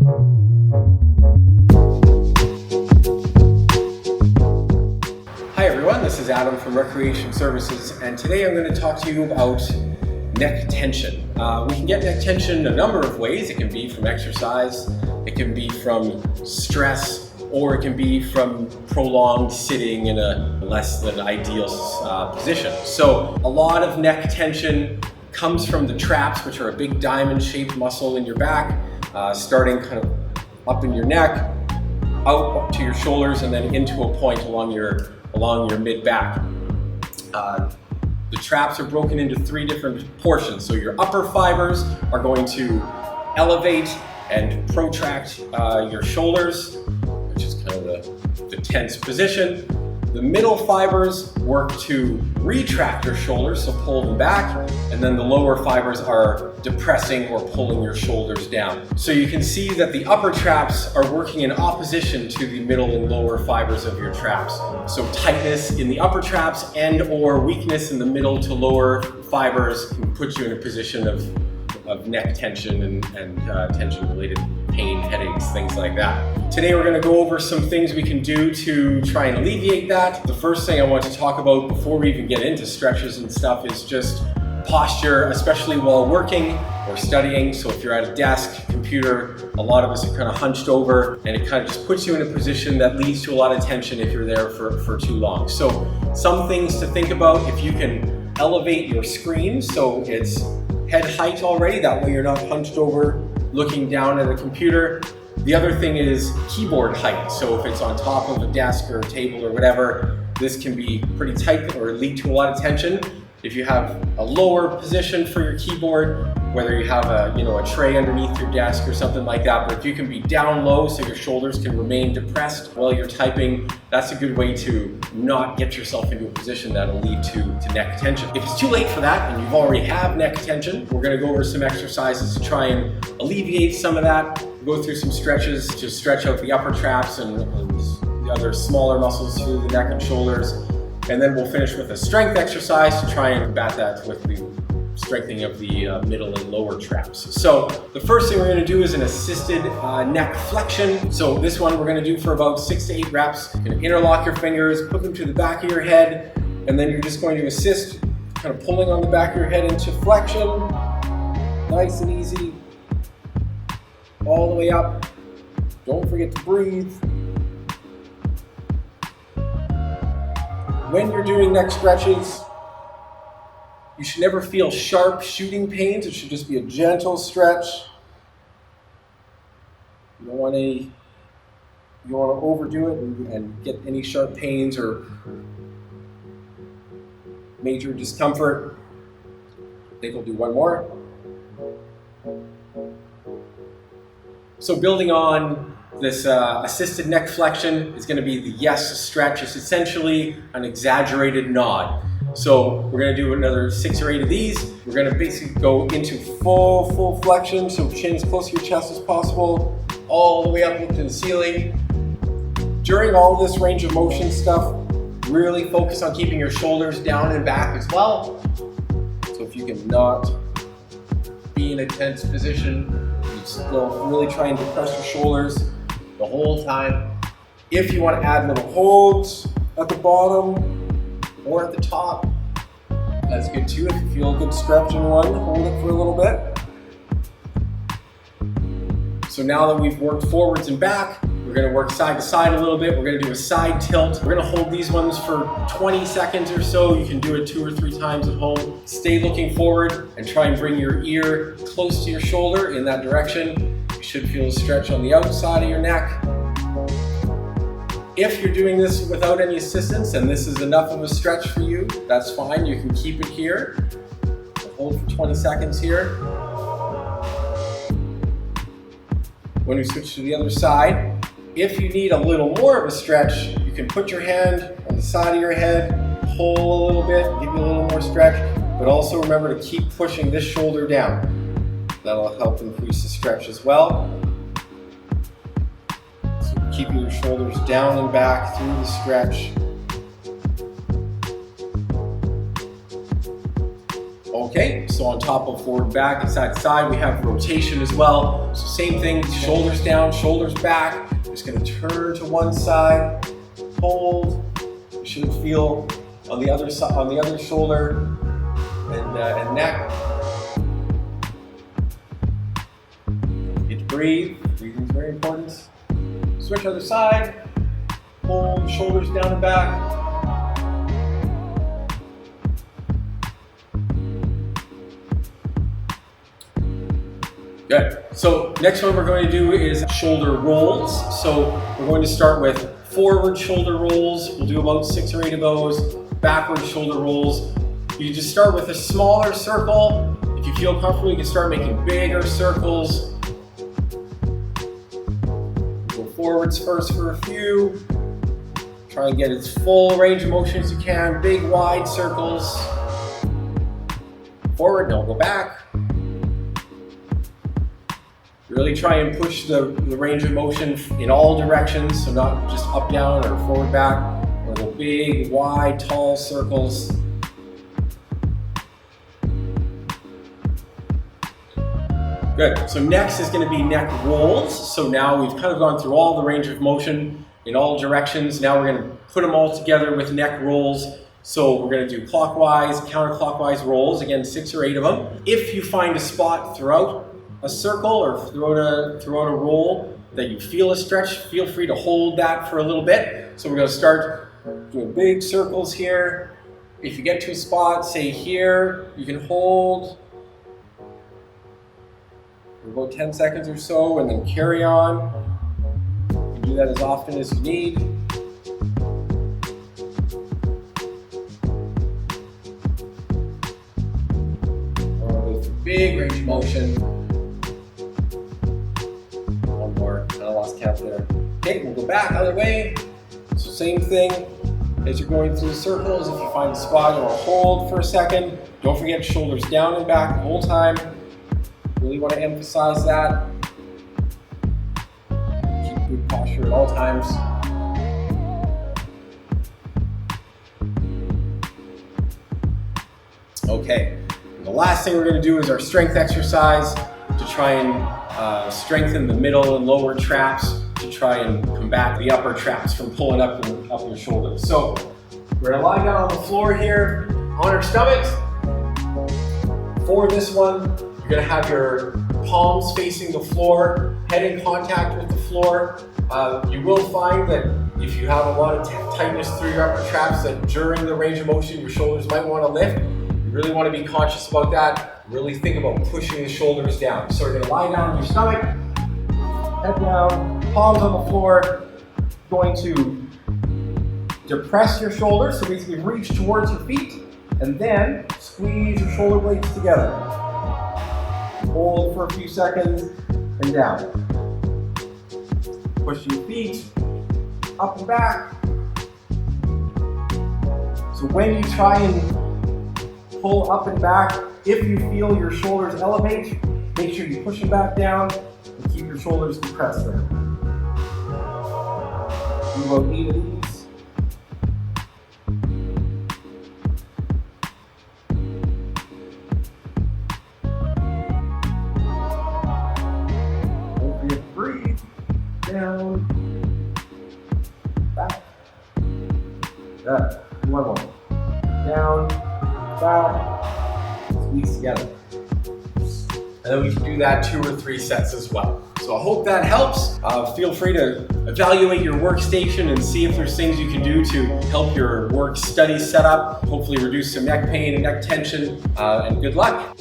Hi everyone, this is Adam from Recreation Services, and today I'm going to talk to you about neck tension. We can get neck tension a number of ways. It can be from exercise, it can be from stress, or it can be from prolonged sitting in a less than ideal position. So a lot of neck tension comes from the traps, which are a big diamond-shaped muscle in your back, starting kind of up in your neck, out to your shoulders, and then into a point along your mid-back. The traps are broken into three different portions. So your upper fibers are going to elevate and protract your shoulders, which is kind of the tense position. The middle fibers work to retract your shoulders, so pull them back, and then the lower fibers are depressing or pulling your shoulders down. So you can see that the upper traps are working in opposition to the middle and lower fibers of your traps. So tightness in the upper traps and or weakness in the middle to lower fibers can put you in a position of neck tension and tension-related pain, headaches, things like that. Today we're going to go over some things we can do to try and alleviate that. The first thing I want to talk about before we even get into stretches and stuff is just posture, especially while working or studying. So if you're at a desk, computer, a lot of us are kind of hunched over, and it kind of just puts you in a position that leads to a lot of tension if you're there for too long. So some things to think about: if you can elevate your screen so it's head height already, that way you're not hunched over looking down at a computer. The other thing is keyboard height. So if it's on top of a desk or a table or whatever, this can be pretty tight or lead to a lot of tension. If you have a lower position for your keyboard, whether you have a tray underneath your desk or something like that, but if you can be down low so your shoulders can remain depressed while you're typing, that's a good way to not get yourself into a position that'll lead to neck tension. If it's too late for that and you've already have neck tension, we're gonna go over some exercises to try and alleviate some of that. Go through some stretches to stretch out the upper traps and the other smaller muscles through the neck and shoulders. And then we'll finish with a strength exercise to try and combat that with the strengthening of the middle and lower traps. So the first thing we're going to do is an assisted neck flexion. So this one we're going to do for about 6 to 8 reps. You're going to interlock your fingers, put them to the back of your head, and then you're just going to assist, kind of pulling on the back of your head into flexion. Nice and easy. All the way up. Don't forget to breathe. When you're doing neck stretches, you should never feel sharp shooting pains. It should just be a gentle stretch. You don't want to overdo it and get any sharp pains or major discomfort. I think we'll do one more. So building on this assisted neck flexion is going to be the yes stretch. It's essentially an exaggerated nod. So we're going to do another 6 or 8 of these. We're going to basically go into full flexion, so chin as close to your chest as possible, all the way up to the ceiling. During all this range of motion stuff, really focus on keeping your shoulders down and back as well. So if you can not be in a tense position, you still really try and depress your shoulders the whole time. If you want to add little holds at the bottom or at the top, that's good too. If you feel a good stretch in one, hold it for a little bit. So now that we've worked forwards and back, we're going to work side to side a little bit. We're going to do a side tilt. We're going to hold these ones for 20 seconds or so. You can do it 2 or 3 times at home. Stay looking forward and try and bring your ear close to your shoulder in that direction. You should feel a stretch on the outside of your neck. If you're doing this without any assistance and this is enough of a stretch for you, that's fine. You can keep it here. Hold for 20 seconds here. When we switch to the other side, if you need a little more of a stretch, you can put your hand on the side of your head, pull a little bit, give you a little more stretch, but also remember to keep pushing this shoulder down. That'll help increase the stretch as well. Keeping your shoulders down and back through the stretch. Okay, so on top of forward and back and side to side, we have rotation as well. So same thing, shoulders down, shoulders back. Just gonna turn to one side, hold. You should feel on the other side, on the other shoulder and neck. You get to breathe. Breathing is very important. Switch other side. Hold, shoulders down and back. Good. So next one we're going to do is shoulder rolls. So we're going to start with forward shoulder rolls. We'll do about 6 or 8 of those. Backward shoulder rolls. You just start with a smaller circle. If you feel comfortable, you can start making bigger circles. Go forwards first for a few. Try and get as full range of motion as you can. Big wide circles. Forward, don't go back. Really try and push the range of motion in all directions, so not just up, down, or forward, back. Little big, wide, tall circles. Good. So next is going to be neck rolls. So now we've kind of gone through all the range of motion in all directions. Now we're going to put them all together with neck rolls. So we're going to do clockwise, counterclockwise rolls, again 6 or 8 of them. If you find a spot throughout a circle or throughout a roll that you feel a stretch, feel free to hold that for a little bit. So we're going to start doing big circles here. If you get to a spot, say here, you can hold for about 10 seconds or so and then carry on. You can do that as often as you need. Big range of motion. I lost count there. Okay, we'll go back other way. So same thing as you're going through the circles. If you find a spot, you want to hold for a second. Don't forget shoulders down and back the whole time. Really want to emphasize that. Keep good posture at all times. Okay, and the last thing we're going to do is our strength exercise to try and strengthen the middle and lower traps to try and combat the upper traps from pulling up your shoulders. So we're gonna lie down on the floor here on our stomachs. For this one, you're gonna have your palms facing the floor, head in contact with the floor. You will find that if you have a lot of tightness through your upper traps, that during the range of motion, your shoulders might want to lift. You really want to be conscious about that. Really think about pushing the shoulders down. So we're going to lie down on your stomach, head down, palms on the floor. Going to depress your shoulders, so basically reach towards your feet, and then squeeze your shoulder blades together. Hold for a few seconds, and down. Push your feet up and back. So when you try and pull up and back, if you feel your shoulders elevate, make sure you push them back down and keep your shoulders depressed there. Do about 8 of these. Don't forget to breathe. Down. Back. Good. One more. Down. Back. Squeeze together. And then we can do that 2 or 3 sets as well. So I hope that helps. Feel free to evaluate your workstation and see if there's things you can do to help your work study setup, hopefully reduce some neck pain and neck tension, and good luck.